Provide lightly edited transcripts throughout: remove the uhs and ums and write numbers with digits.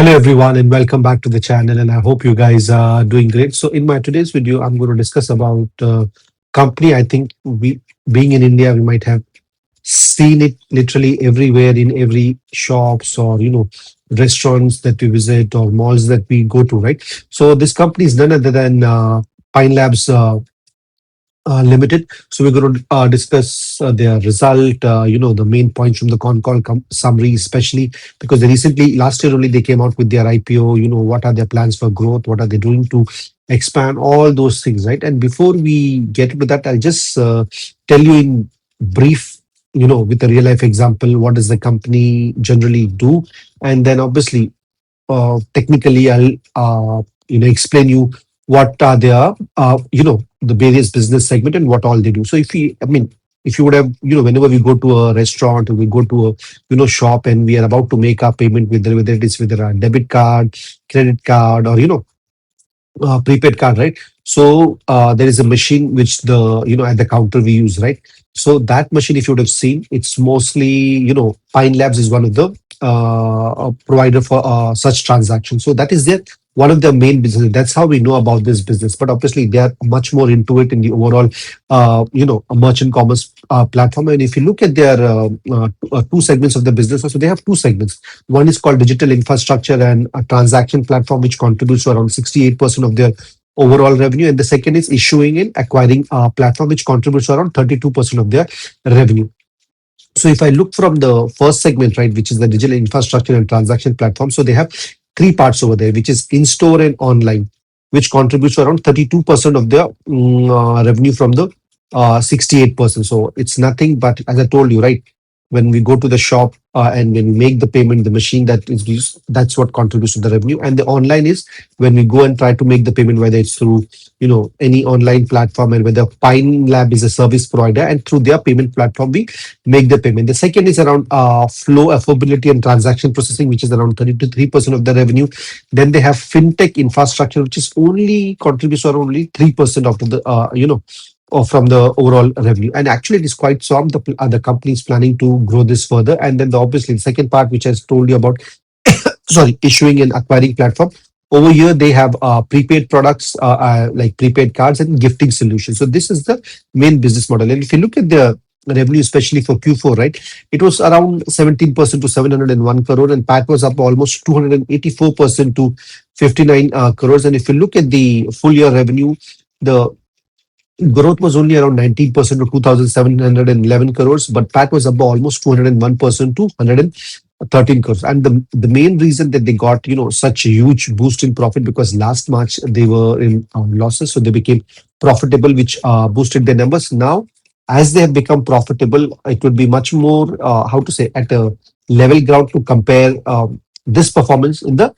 Hello everyone and welcome back to the channel, and I hope you guys are doing great. So in my today's video I'm going to discuss about company. I think we, being in India, we might have seen it literally everywhere, in every shops or restaurants that we visit or malls that we go to, right? So this company is none other than Pine Labs Limited. So we're going to discuss their result, the main points from the con call summary, especially because they recently, last year only, they came out with their IPO. What are their plans for growth? What are they doing to expand? All those things, right? And before we get into that, I'll just tell you in brief, with a real life example, what does the company generally do? And then obviously technically I'll explain you what are their the various business segment and what all they do. So if you would have, whenever we go to a restaurant or we go to a shop and we are about to make our payment, whether it is with a debit card, credit card, or prepaid card, right? So there is a machine which the at the counter we use, right? So that machine, if you would have seen, it's mostly Pine Labs is one of the provider for such transactions. So that is their one of their main business. That's how we know about this business. But obviously, they are much more into it in the overall, a merchant commerce platform. And if you look at their two segments of the business, so they have two segments. One is called digital infrastructure and a transaction platform, which contributes to around 68% of their overall revenue, and the second is issuing and acquiring platform, which contributes to around 32% of their revenue. So if I look from the first segment, right, which is the digital infrastructure and transaction platform, so they have three parts over there, which is in-store and online, which contributes to around 32% of their revenue from the 68%. So it's nothing but, as I told you, right, when we go to the shop and when we make the payment, the machine that is used, that's what contributes to the revenue. And the online is when we go and try to make the payment, whether it's through any online platform, and whether Pine Lab is a service provider, and through their payment platform we make the payment. The second is around flow affordability and transaction processing, which is around 33% of the revenue. Then they have fintech infrastructure, which is only contributes around only 3% of the or from the overall revenue. And actually, it is quite some. The company is planning to grow this further. And then obviously the second part, which I told you about, sorry, issuing and acquiring platform. Over here, they have prepaid products like prepaid cards and gifting solutions. So this is the main business model. And if you look at the revenue, especially for Q4, right, it was around 17% to 701 crore, and PAT was up almost 284% to 59 crores. And if you look at the full year revenue, the growth was only around 19% to 2,711 crores, but PAT was up almost 201% to 113 crores. And the main reason that they got such a huge boost in profit, because last March they were in losses, so they became profitable, which boosted their numbers. Now, as they have become profitable, it would be much more how to say, at a level ground to compare this performance in the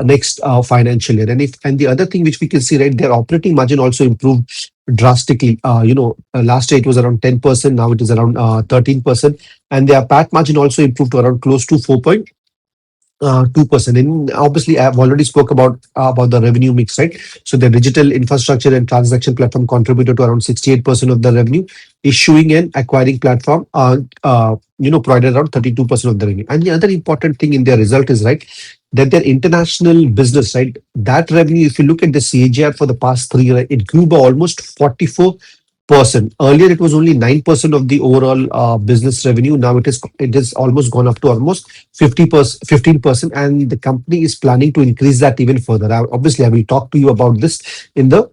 next financial year. And the other thing which we can see, right, their operating margin also improved drastically. Last year it was around 10%, now it is around 13%, and their PAT margin also improved to around close to 4.2%. And obviously, I have already spoke about the revenue mix, right? So the digital infrastructure and transaction platform contributed to around 68% of the revenue. Issuing and acquiring platform, provided around 32% of the revenue. And the other important thing in their result is, right, that their international business, right, that revenue, if you look at the CAGR for the past 3 years, it grew by almost 44%. Earlier, it was only 9% of the overall business revenue. Now it is almost gone up to almost 15%, and the company is planning to increase that even further. Obviously, I will talk to you about this in the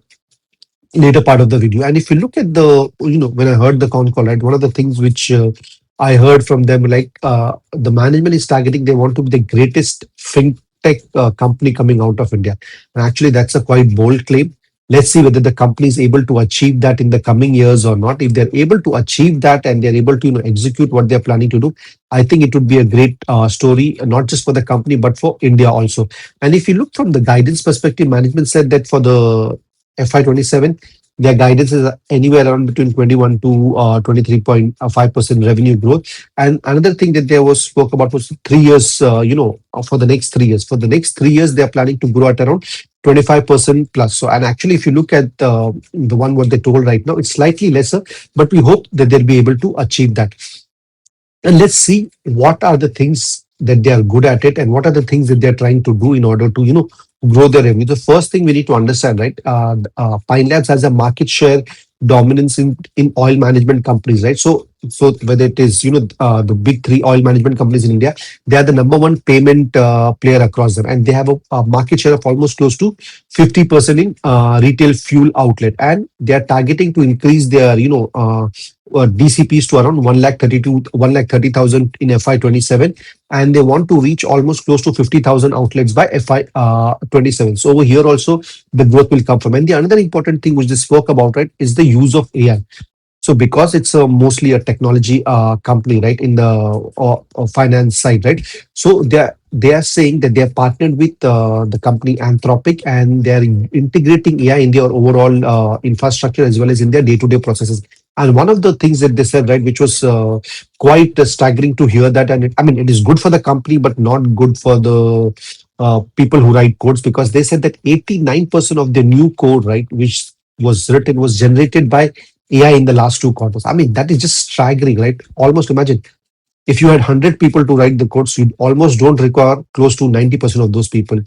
later part of the video. And if you look at the, when I heard the con call, right, one of the things which I heard from them, like the management is targeting, they want to be the greatest fintech company coming out of India. And actually, that's a quite bold claim. Let's see whether the company is able to achieve that in the coming years or not. If they're able to achieve that and they're able to execute what they're planning to do, I think it would be a great story, not just for the company, but for India also. And if you look from the guidance perspective, management said that for the FY27, their guidance is anywhere around between 21 to 23.5% revenue growth. And another thing that they was spoke about was 3 years, for the next 3 years. For the next 3 years, they are planning to grow at around 25% plus. So, and actually, if you look at the one what they told right now, it's slightly lesser, but we hope that they'll be able to achieve that. And let's see what are the things that they are good at it, and what are the things that they're trying to do in order to grow their revenue. The first thing we need to understand, right? Pine Labs has a market share dominance in oil management companies, right? So whether it is the big three oil management companies in India, they are the number one payment player across them, and they have a market share of almost close to 50% in retail fuel outlet, and they are targeting to increase their DCPs to around 1,30,000 in FY27, and they want to reach almost close to 50,000 outlets by FY27. So over here also the growth will come from. And the another important thing which they spoke about, right, is the use of AI. So because it's mostly a technology company, right, in the finance side, right? So they are saying that they are partnered with the company Anthropic, and they are integrating AI in their overall infrastructure as well as in their day-to-day processes. And one of the things that they said, right, which was quite staggering to hear that, and I mean, it is good for the company, but not good for the people who write codes, because they said that 89% of the new code, right, which was written was generated by AI in the last 2 quarters. I mean, that is just staggering, right? Almost imagine if you had 100 people to write the codes, you almost don't require close to 90% of those people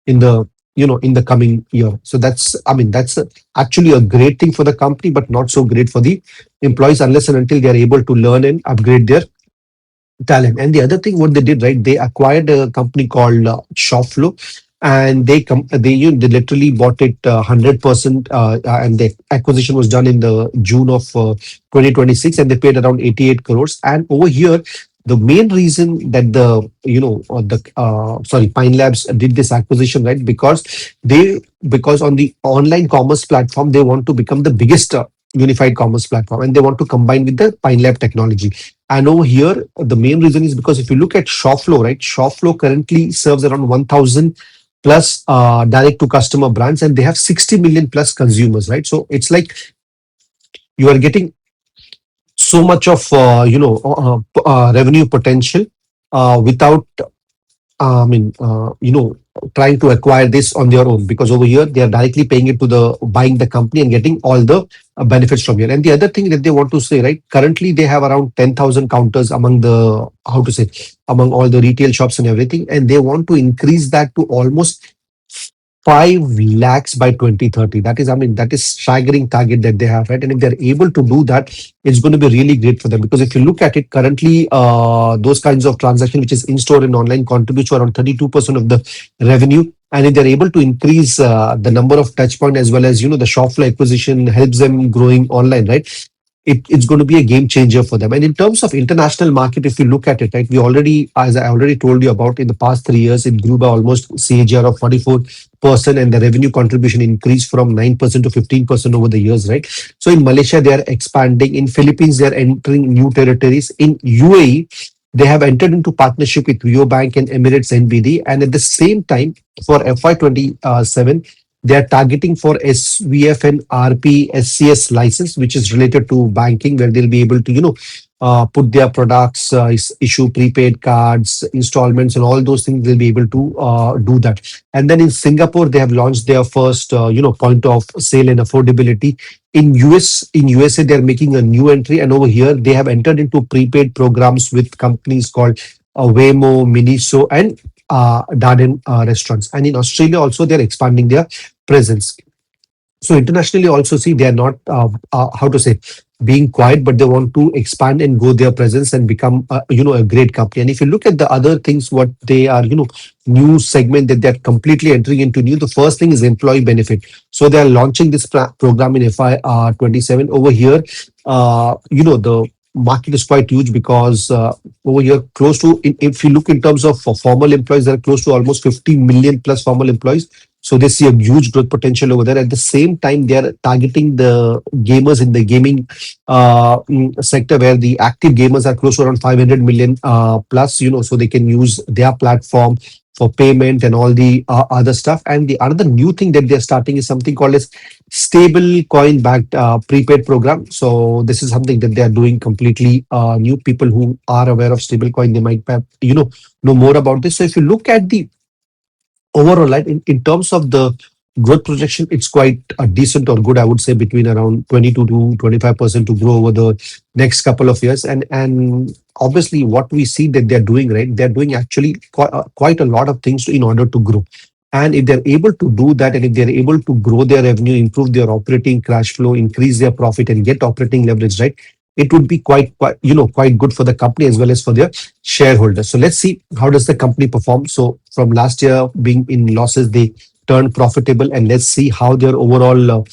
in the in the coming year. So that's, I mean, that's actually a great thing for the company, but not so great for the employees unless and until they are able to learn and upgrade their talent. And the other thing, what they did, right, they acquired a company called Shopflo, and they literally bought it 100%, and the acquisition was done in the June of 2026, and they paid around 88 crores. And over here, the main reason that the sorry, Pine Labs did this acquisition, right, because on the online commerce platform they want to become the biggest unified commerce platform, and they want to combine with the Pine Lab technology. And over here, the main reason is because if you look at Shopflo, right, Shopflo currently serves around 1,000 plus direct to customer brands, and they have 60 million plus consumers, right? So it's like you are getting so much of revenue potential without trying to acquire this on their own, because over here they are directly paying it to the buying the company and getting all the benefits from here. And the other thing that they want to say, right, currently they have around 10,000 counters among the, how to say, among all the retail shops and everything, and they want to increase that to almost 5 lakhs by 2030. That is, I mean, that is staggering target that they have, right? And if they're able to do that, it's going to be really great for them, because if you look at it currently, those kinds of transaction, which is in-store and online, contributes to around 32% of the revenue. And if they're able to increase the number of touch point as well as, the shop floor acquisition helps them growing online, right? It's going to be a game changer for them. And in terms of international market, if you look at it, right, we already, as I already told you about, in the past 3 years, it grew by almost CAGR of 44%, and the revenue contribution increased from 9% to 15% over the years, right? So in Malaysia, they are expanding. In Philippines, they are entering new territories. In UAE, they have entered into partnership with Rio Bank and Emirates NBD. And at the same time, for FY27, they are targeting for SVF and RP SCS license, which is related to banking, where they'll be able to, put their products, issue prepaid cards, installments, and all those things. They'll be able to do that. And then in Singapore, they have launched their first, point of sale and affordability. In USA, they're making a new entry, and over here they have entered into prepaid programs with companies called Waymo, Miniso, and Darden restaurants. And in Australia also, they're expanding their presence. So internationally also, see, they are not how to say, being quiet, but they want to expand and grow their presence and become a great company. And if you look at the other things, what they are, new segment that they're completely entering into new, the first thing is employee benefit. So they are launching this program in FY27. Over here, the market is quite huge, because over here close to, if you look in terms of formal employees, there are close to almost 50 million plus formal employees. So they see a huge growth potential over there. At the same time, they are targeting the gamers in the gaming sector, where the active gamers are close to around 500 million plus, so they can use their platform for payment and all the other stuff. And the another new thing that they're starting is something called as stable coin backed prepaid program. So this is something that they are doing completely new. People who are aware of stable coin, they might have, know more about this. So if you look at the overall, right, in terms of the growth projection, it's quite a decent or good, I would say, between around 22 to 25% to grow over the next couple of years. And obviously what we see that they're doing, right? They're doing actually quite a lot of things in order to grow. And if they're able to do that, and if they're able to grow their revenue, improve their operating cash flow, increase their profit, and get operating leverage, right, it would be quite good for the company as well as for their shareholders. So let's see how does the company perform. So from last year being in losses, they turned profitable, and let's see how their overall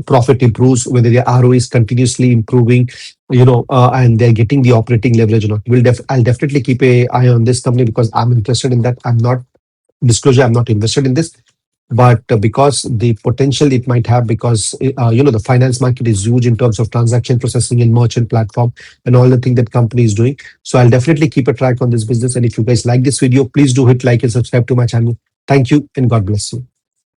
profit improves, whether their ROE is continuously improving, and they're getting the operating leverage or not. I'll definitely keep a eye on this company because I'm interested in that. I'm not disclosure. I'm not invested in this, but because the potential it might have, because the finance market is huge in terms of transaction processing and merchant platform and all the thing that company is doing. So I'll definitely keep a track on this business. And if you guys like this video, please do hit like and subscribe to my channel. Thank you and God bless you.